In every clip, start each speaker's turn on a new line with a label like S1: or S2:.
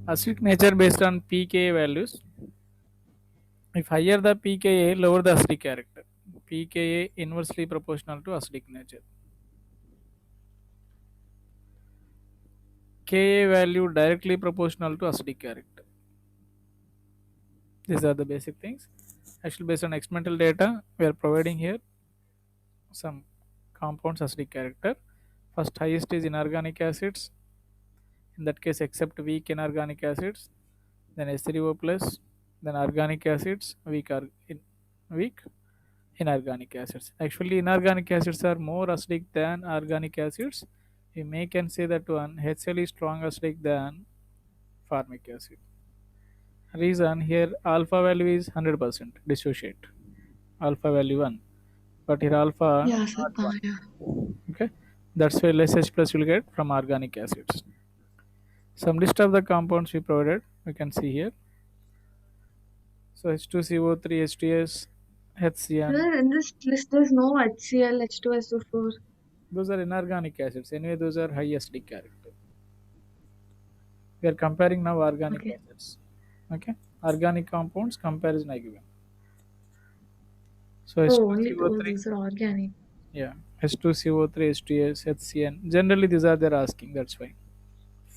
S1: Acidic nature based on pKa values. If higher the pKa, lower the acidic character. pKa inversely proportional to acidic nature. Ka value directly proportional to acidic character. These are the basic things. Actually, based on experimental data, we are providing here some compounds acidic character. First highest is inorganic acids. In that case, except weak inorganic acids, then H3O plus, then organic acids, weak inorganic acids. Actually, inorganic acids are more acidic than organic acids. We may can say that one HCl is strong acidic than formic acid. Reason here alpha value is 100% dissociate. Alpha value 1. But here alpha
S2: Yeah, sir.
S1: not 1.
S2: Yeah.
S1: Okay. That's why less H plus you will get from organic acids. Some list of the compounds we provided, we can see here. So H2CO3, H2S, HCN,
S2: Sir, in this list, there's no HCl, H2SO4.
S1: those are inorganic acids. Anyway, those are high acidic character. We are comparing now organic
S2: Okay.
S1: acids. Okay. Organic compounds comparison I given. So
S2: Oh, only
S1: H2CO3,
S2: those are organic.
S1: yeah, H2CO3, H2S, HCN. Generally, these are they're asking. That's why.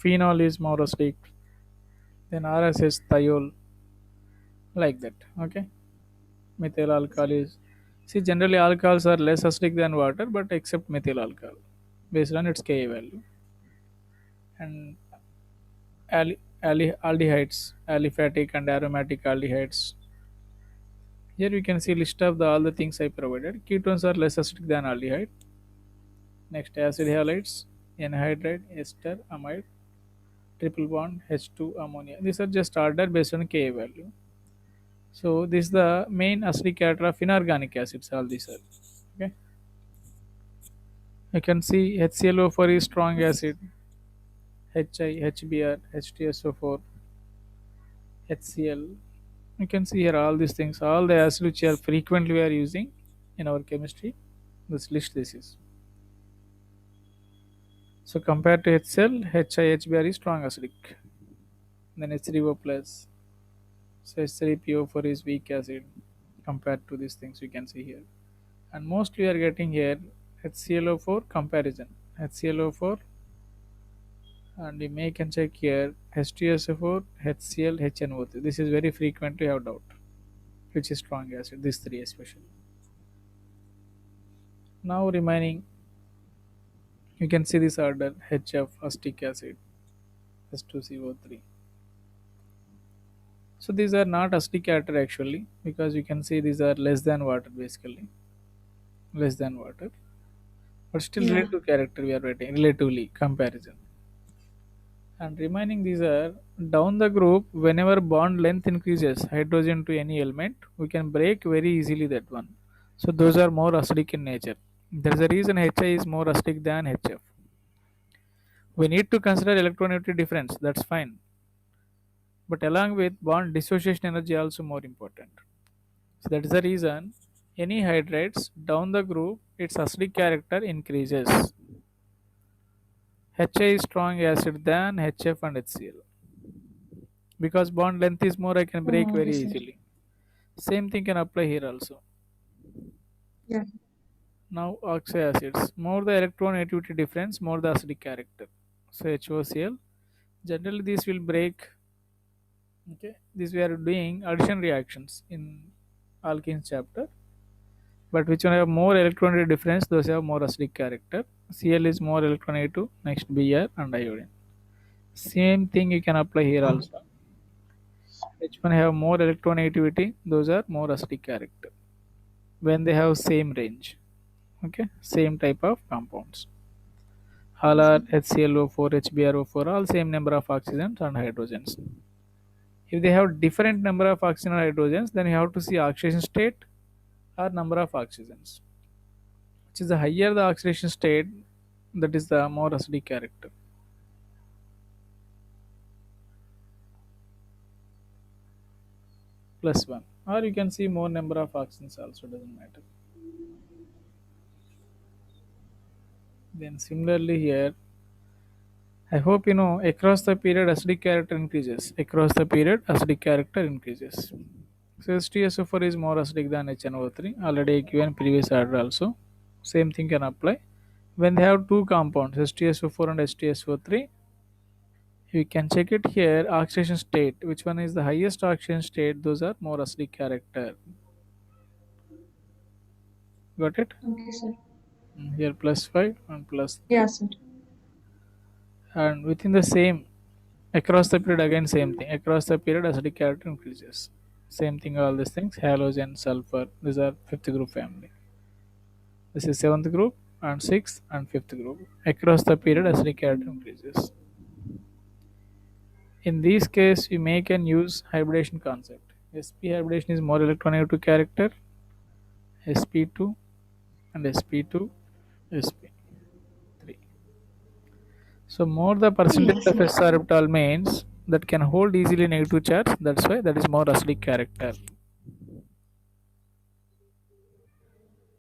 S1: Phenol is more acidic. Then RSS, thiol, like that. Okay. Methyl alcohol is. See, generally alcohols are less acidic than water, but except methyl alcohol, based on its Ka value. And aldehydes, aliphatic and aromatic aldehydes. Here we can see list of all the things I provided. Ketones are less acidic than aldehyde. Next, acid halides, anhydride, ester, amide, triple bond, H2 ammonia. These are just order based on Ka value. So this is the main acidic character of inorganic acids. All these are okay. You can see HClO4 is strong acid, Hi, HBr, H2SO4, HCl. You can see here all these things, all the acids which are frequently we are using in our chemistry. This list this is. So compared to HCl, HiHBr is strong acidic. Then H3O plus. So H3PO4 is weak acid compared to these things we can see here. And mostly we are getting here HClO4 comparison. HClO4 and we may can check here H2SO4, HCl, HNO3. This is very frequently have doubt which is strong acid. These three especially. Now remaining you can see this order HF acetic acid H2CO3. So these are not acidic character actually because you can see these are less than water basically less than water but still
S2: Yeah.
S1: relative character we are writing relatively comparison and remaining these are down the group whenever bond length increases hydrogen to any element we can break very easily that one. So those are more acidic in nature. There is a reason Hi is more acidic than HF. We need to consider electronegativity difference, that's fine, but along with bond dissociation energy also more important. So that is the reason any hydrates down the group its acidic character increases. Ha is strong acid than HF and HCl. Because bond length is more I can break
S2: Oh, okay,
S1: very
S2: sir.
S1: easily. Same thing can apply here also.
S2: Yeah.
S1: Now oxoacids. More the electronegativity difference, more the acidic character. So HOCl. Generally these will break. Okay. This we are doing addition reactions in alkenes chapter. But which one have more electronegative difference, those have more acidic character. Cl is more electronegative, next Br and iodine. Same thing you can apply here also. Which one have more electronegativity, those are more acidic character. When they have same range. Okay, same type of compounds. All
S2: Yes,
S1: are
S2: sir.
S1: HClO4, HBrO4, all same number of oxygens and hydrogens. If they have different number of oxygen and hydrogens, then you have to see oxidation state or number of oxygens. Which is the higher the oxidation state, that is the more acidic character. Plus one. Or you can see more number of oxygens also doesn't matter. Then similarly here I hope you know across the period acidic character increases. Across the period acidic character increases. So HTSO4 is more acidic than HNO3. Already given previous order also. Same thing can apply. When they have two compounds HTSO4 and HTSO3, you can check it here oxidation state. Which one is the highest oxidation state? Those are more acidic character. Got it?
S2: Okay, sir.
S1: Here plus 5 and plus 3.
S2: Yeah, sir.
S1: And within the same across the period again same thing. Across the period acidic character increases. Same thing all these things. Halogen, sulfur. These are fifth group family. This is seventh group and sixth and fifth group. Across the period acidic character increases. In this case, we make and use hybridization concept. sp hybridization is more electronegative character, sp2 and sp2, sp3. So more the percentage
S2: Yes,
S1: of
S2: sir.
S1: s orbital means that can hold easily negative charge. That's why that is more acidic character.